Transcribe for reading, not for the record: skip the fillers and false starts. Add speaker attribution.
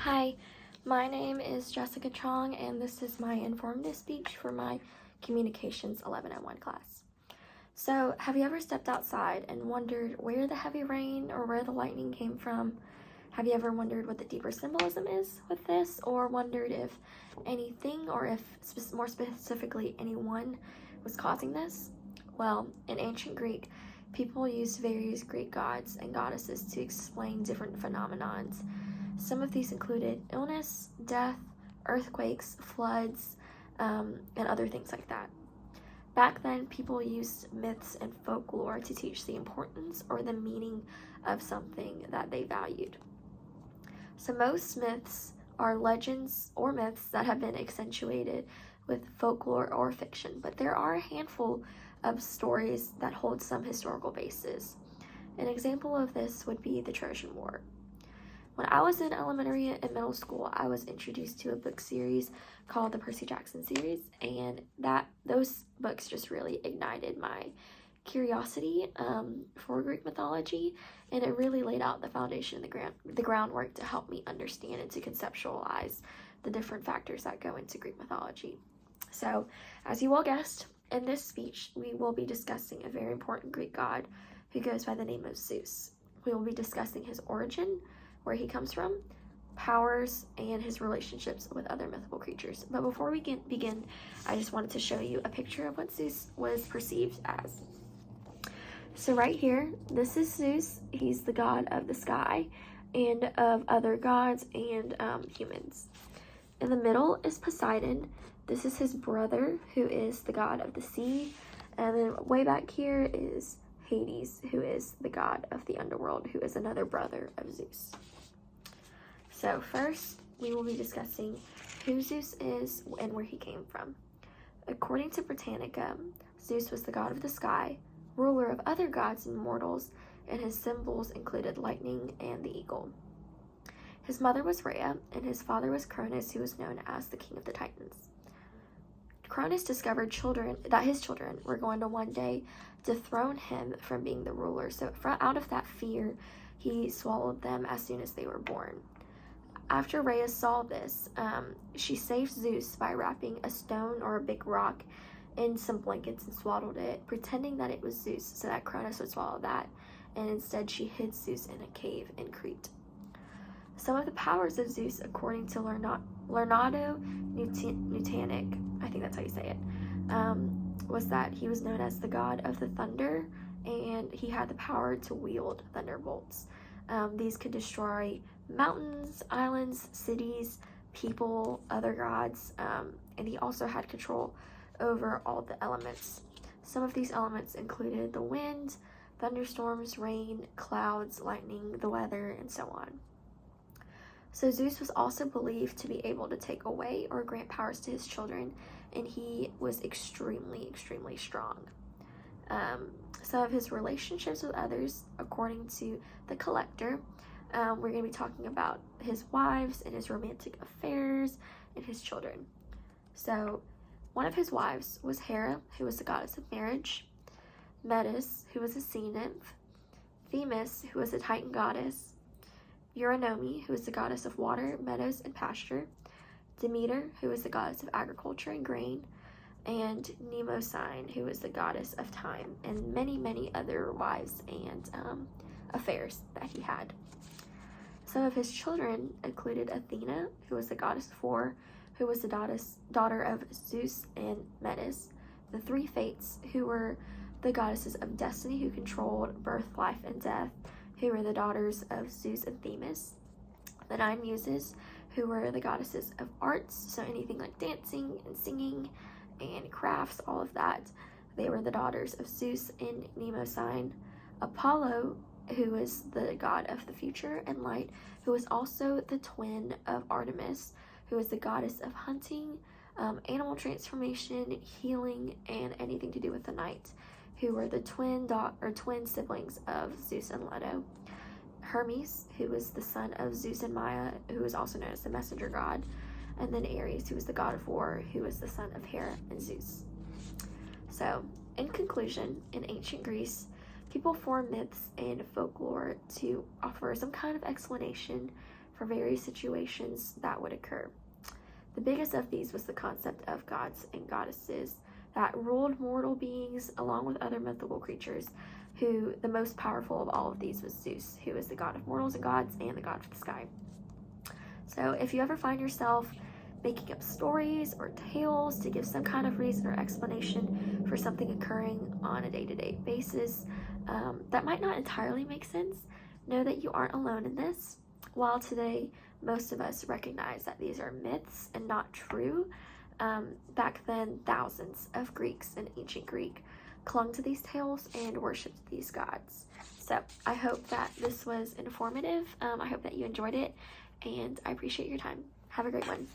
Speaker 1: Hi, my name is Jessica Chong, and this is my informative speech for my Communications 1101 class. So, have you ever stepped outside and wondered where the heavy rain or where the lightning came from? Have you ever wondered what the deeper symbolism is with this, or wondered if anything, or if more specifically anyone, was causing this? Well, in ancient Greek, people used various Greek gods and goddesses to explain different phenomenons. Some of these included illness, death, earthquakes, floods, and other things like that. Back then, people used myths and folklore to teach the importance or the meaning of something that they valued. So most myths are legends or myths that have been accentuated with folklore or fiction, but there are a handful of stories that hold some historical basis. An example of this would be the Trojan War. When I was in elementary and middle school, I was introduced to a book series called the Percy Jackson series, and those books just really ignited my curiosity for Greek mythology, and it really laid out the foundation, the groundwork to help me understand and to conceptualize the different factors that go into Greek mythology. So, as you all guessed, in this speech, we will be discussing a very important Greek god who goes by the name of Zeus. We will be discussing his origin, where he comes from, powers, and his relationships with other mythical creatures. But before we begin, I just wanted to show you a picture of what Zeus was perceived as. So right here, this is Zeus. He's the god of the sky and of other gods and humans. In the middle is Poseidon. This is his brother, who is the god of the sea. And then way back here is Hades, who is the god of the underworld, who is another brother of Zeus. So first, we will be discussing who Zeus is and where he came from. According to Britannica, Zeus was the god of the sky, ruler of other gods and mortals, and his symbols included lightning and the eagle. His mother was Rhea, and his father was Cronus, who was known as the king of the Titans. Cronus discovered that his children were going to one day dethrone him from being the ruler, so out of that fear, he swallowed them as soon as they were born. After Rhea saw this, she saved Zeus by wrapping a stone or a big rock in some blankets and swaddled it, pretending that it was Zeus so that Cronus would swallow that, and instead she hid Zeus in a cave in Crete. Some of the powers of Zeus, according to Leonardo Nutanic, I think that's how you say it, was that he was known as the god of the thunder, and he had the power to wield thunderbolts. These could destroy mountains, islands, cities, people, other gods, and he also had control over all the elements. Some of these elements included the wind, thunderstorms, rain, clouds, lightning, the weather, and so on. So Zeus was also believed to be able to take away or grant powers to his children, and he was extremely, extremely strong. Some of his relationships with others, according to the Collector, we're going to be talking about his wives and his romantic affairs and his children. So one of his wives was Hera, who was the goddess of marriage, Metis, who was a sea nymph, Themis, who was a Titan goddess, Eurynome, who was the goddess of water, meadows, and pasture, Demeter, who was the goddess of agriculture and grain, and Mnemosyne, who was the goddess of time, and many, many other wives and affairs that he had. Some of his children included Athena, who was the goddess of war, who was the daughter of Zeus and Metis, the three Fates, who were the goddesses of destiny, who controlled birth, life, and death, who were the daughters of Zeus and Themis, the 9 Muses, who were the goddesses of arts, so anything like dancing and singing and crafts, all of that. They were the daughters of Zeus and Mnemosyne, Apollo, who was the god of the future and light, who was also the twin of Artemis, who was the goddess of hunting, animal transformation, healing, and anything to do with the night, who were the twin siblings of Zeus and Leto. Hermes, who was the son of Zeus and Maya, who was also known as the messenger god, and then Ares, who was the god of war, who was the son of Hera and Zeus. So, in conclusion, in ancient Greece, people formed myths and folklore to offer some kind of explanation for various situations that would occur. The biggest of these was the concept of gods and goddesses that ruled mortal beings along with other mythical creatures, who the most powerful of all of these was Zeus, who is the god of mortals and gods and the god of the sky. So if you ever find yourself making up stories or tales to give some kind of reason or explanation for something occurring on a day-to-day basis that might not entirely make sense, know that you aren't alone in this. While today most of us recognize that these are myths and not true, back then thousands of Greeks in ancient Greek clung to these tales and worshipped these gods. So I hope that this was informative. I hope that you enjoyed it, and I appreciate your time. Have a great one.